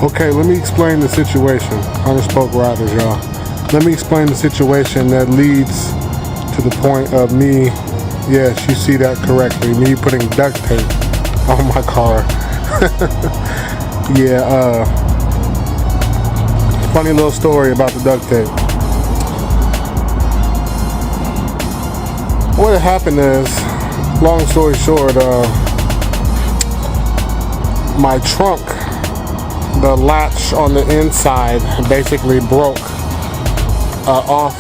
Okay, let me explain the situation. 100-spoke riders, y'all. Let me explain the situation that leads to the point of me, yes, you see that correctly, me putting duct tape on my car. Yeah, funny little story about the duct tape. What had happened is, long story short, my trunk, the latch on the inside basically broke off,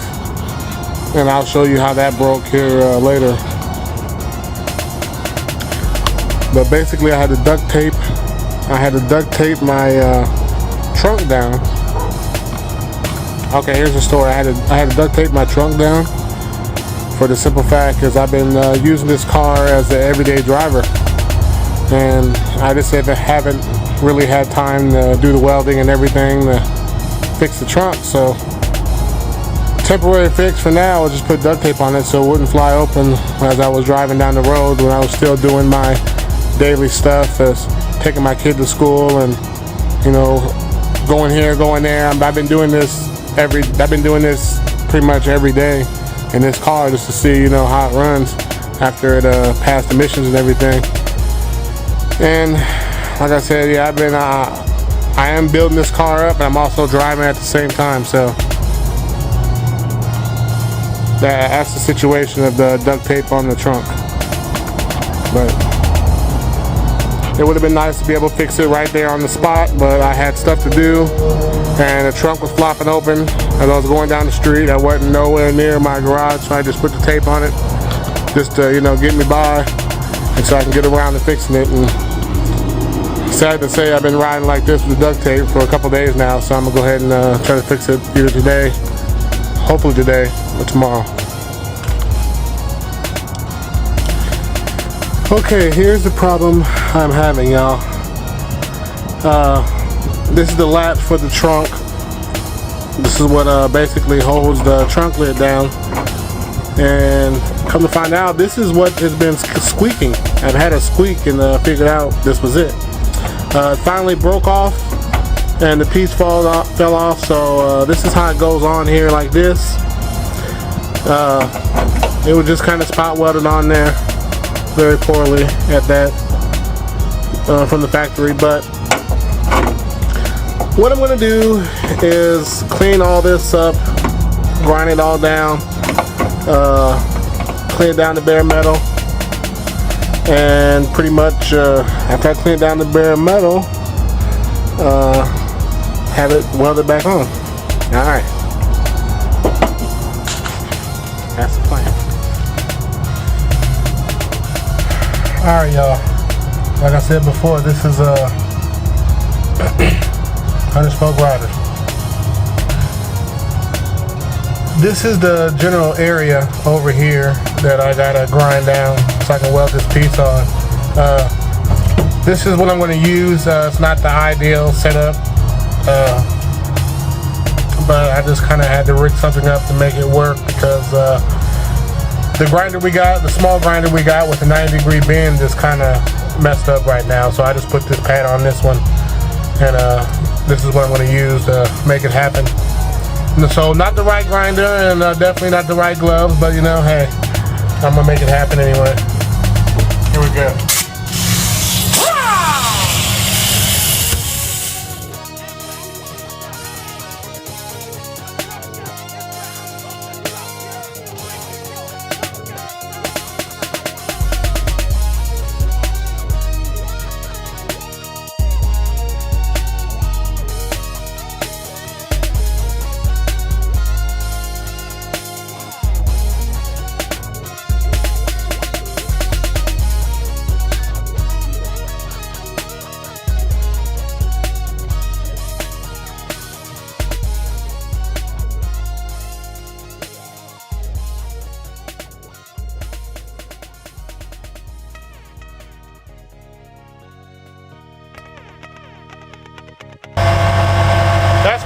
and I'll show you how that broke here later. But basically I had to duct tape my trunk down. Okay, here's the story. I had to duct tape my trunk down for the simple fact is I've been using this car as an everyday driver, and I just haven't really had time to do the welding and everything to fix the trunk. So temporary fix for now, I'll just put duct tape on it so it wouldn't fly open as I was driving down the road when I was still doing my daily stuff, as taking my kid to school and, you know, going here, going there. I've been doing this pretty much every day in this car just to see, you know, how it runs after it passed emissions and everything. And like I said, yeah, I am building this car up, and I'm also driving at the same time. So that's the situation of the duct tape on the trunk. But it would have been nice to be able to fix it right there on the spot, but I had stuff to do, and the trunk was flopping open as I was going down the street. I wasn't nowhere near my garage, so I just put the tape on it just to, you know, get me by, and so I can get around to fixing it. And sad to say, I've been riding like this with the duct tape for a couple days now, so I'm gonna go ahead and try to fix it either today, hopefully today, or tomorrow. Okay, here's the problem I'm having, y'all. This is the latch for the trunk. This is what basically holds the trunk lid down. And come to find out, this is what has been squeaking. I've had a squeak and figured out this was it. It finally broke off, and the piece fell off. So this is how it goes on here, like this. It was just kind of spot welded on there very poorly at that from the factory. But what I'm going to do is clean all this up, grind it all down, clean down the bare metal, and pretty much after I clean down the bare metal, have it welded back on. Alright, that's the plan. Alright, y'all, like I said before, this is a 100-spoke rider. This is the general area over here that I gotta grind down so I can weld this piece on. This is what I'm going to use. It's not the ideal setup, but I just kind of had to rig something up to make it work, because the grinder we got, the small grinder we got with the 90-degree bend, is kind of messed up right now. So I just put this pad on this one, and this is what I'm going to use to make it happen. So not the right grinder, and definitely not the right gloves, but you know, hey, I'm going to make it happen anyway. Here we go.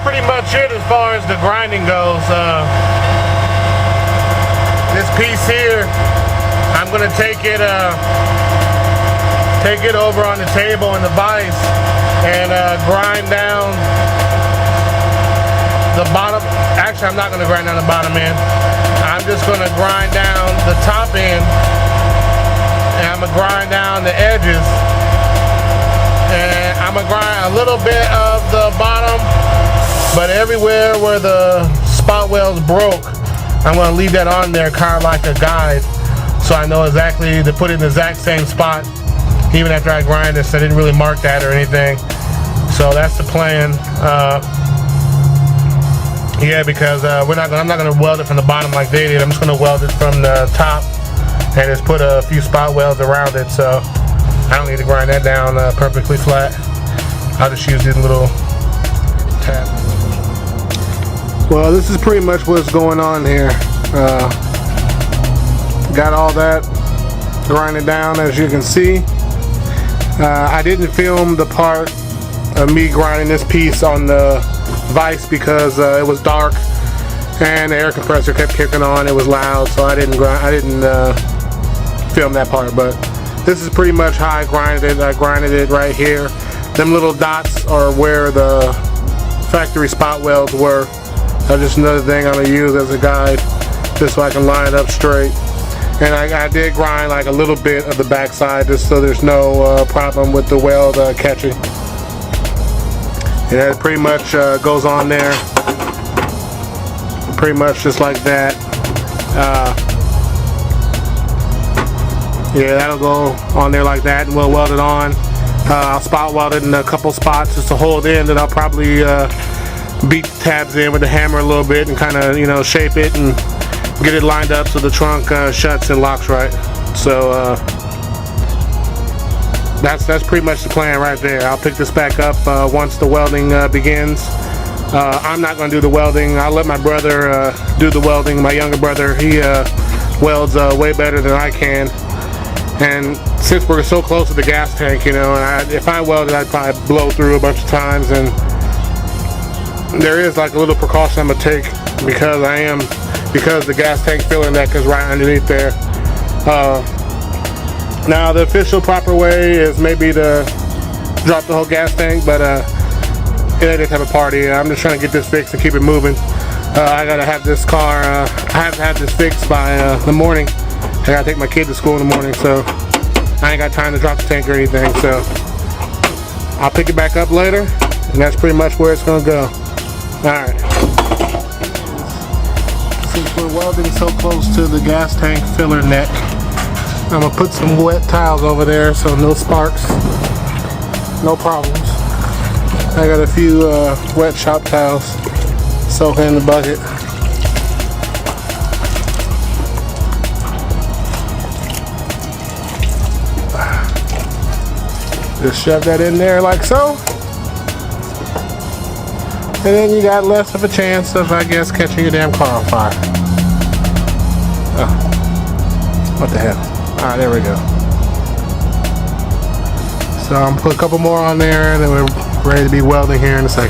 Pretty much it as far as the grinding goes. This piece here, I'm gonna take it over on the table in the vise and grind down the bottom. Actually, I'm not going to grind down the bottom end. I'm just going to grind down the top end, and I'm going to grind down the edges, and I'm going to grind a little bit of the bottom, but everywhere where the spot welds broke, I'm going to leave that on there kind of like a guide, so I know exactly to put it in the exact same spot. Even after I grind this, I didn't really mark that or anything. So that's the plan. Yeah, because I'm not gonna weld it from the bottom like they did. I'm just gonna weld it from the top and just put a few spot welds around it. So I don't need to grind that down perfectly flat. I'll just use these little tabs. Well, this is pretty much what's going on here. Got all that grinded down, as you can see. I didn't film the part of me grinding this piece on the vise because it was dark and the air compressor kept kicking on. It was loud, so I didn't film that part. But this is pretty much how I grinded it. I grinded it right here. Them little dots are where the factory spot welds were. That's just another thing I'm gonna use as a guide, just so I can line it up straight. And I did grind like a little bit of the backside just so there's no problem with the weld catching. And that pretty much goes on there, pretty much just like that. Yeah, that'll go on there like that, and we'll weld it on. I'll spot weld it in a couple spots just to hold it in, and I'll probably beat the tabs in with the hammer a little bit and kind of, you know, shape it and get it lined up so the trunk shuts and locks right. So that's pretty much the plan right there. I'll pick this back up once the welding begins. I'm not going to do the welding. I'll let my brother do the welding. My younger brother, he welds way better than I can. And since we're so close to the gas tank, you know, and if I welded, I'd probably blow through a bunch of times. And there is like a little precaution I'm going to take because the gas tank filling that goes right underneath there. Now the official proper way is maybe to drop the whole gas tank, but it ain't that type of party. I'm just trying to get this fixed and keep it moving. I gotta have this car, I have to have this fixed by the morning. I gotta take my kid to school in the morning, so I ain't got time to drop the tank or anything. So I'll pick it back up later, and that's pretty much where it's gonna go. Alright. Since we're welding so close to the gas tank filler neck, I'm going to put some wet towels over there so no sparks, no problems. I got a few wet shop towels soaking in the bucket. Just shove that in there like so. And then you got less of a chance of, I guess, catching your damn car on fire. Oh, what the hell? Alright, there we go. So I'm gonna put a couple more on there and then we're ready to be welding here in a second.